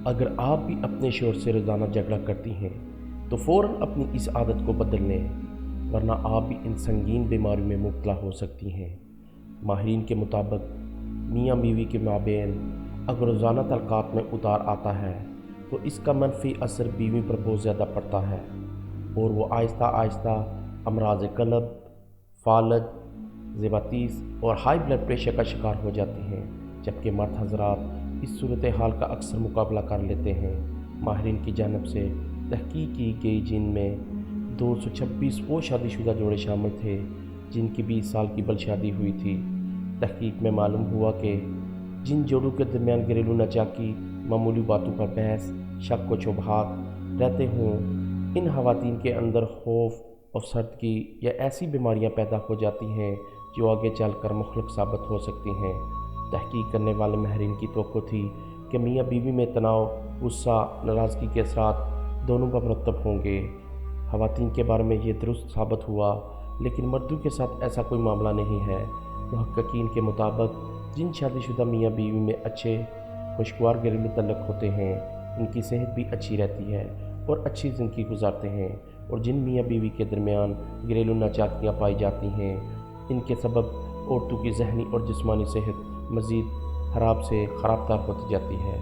اگر آپ بھی اپنے شوہر سے روزانہ جھگڑا کرتی ہیں تو فوراً اپنی اس عادت کو بدل لیں، ورنہ آپ بھی ان سنگین بیماریوں میں مبتلا ہو سکتی ہیں۔ ماہرین کے مطابق میاں بیوی کے مابین اگر روزانہ تعلقات میں اتار آتا ہے تو اس کا منفی اثر بیوی پر بہت زیادہ پڑتا ہے اور وہ آہستہ آہستہ امراض قلب، فالج، ذیابیطس اور ہائی بلڈ پریشر کا شکار ہو جاتی ہیں، جبکہ مرد حضرات اس صورتحال کا اکثر مقابلہ کر لیتے ہیں۔ ماہرین کی جانب سے تحقیق کی گئی جن میں 226 وہ شادی شدہ جوڑے شامل تھے جن کی 20 سال کی بل شادی ہوئی تھی۔ تحقیق میں معلوم ہوا کہ جن جوڑوں کے درمیان گھریلو ناچاکی، معمولی باتوں پر بحث، شک و شبہات رہتے ہوں، ان خواتین کے اندر خوف، افسردگی یا ایسی بیماریاں پیدا ہو جاتی ہیں جو آگے چل کر مہلک ثابت ہو سکتی ہیں۔ تحقیق کرنے والے ماہرین کی توقع تھی کہ میاں بیوی میں تناؤ، غصہ، ناراضگی کے اثرات دونوں پر مرتب ہوں گے۔ خواتین کے بارے میں یہ درست ثابت ہوا، لیکن مردوں کے ساتھ ایسا کوئی معاملہ نہیں ہے۔ محققین کے مطابق جن شادی شدہ میاں بیوی میں اچھے خوشگوار گھریلو تعلق ہوتے ہیں ان کی صحت بھی اچھی رہتی ہے اور اچھی زندگی گزارتے ہیں، اور جن میاں بیوی کے درمیان گھریلو ناچاکیاں پائی جاتی ہیں ان کے سبب عورتوں کی ذہنی اور جسمانی صحت مزید خراب سے خراب تر ہوتی جاتی ہے۔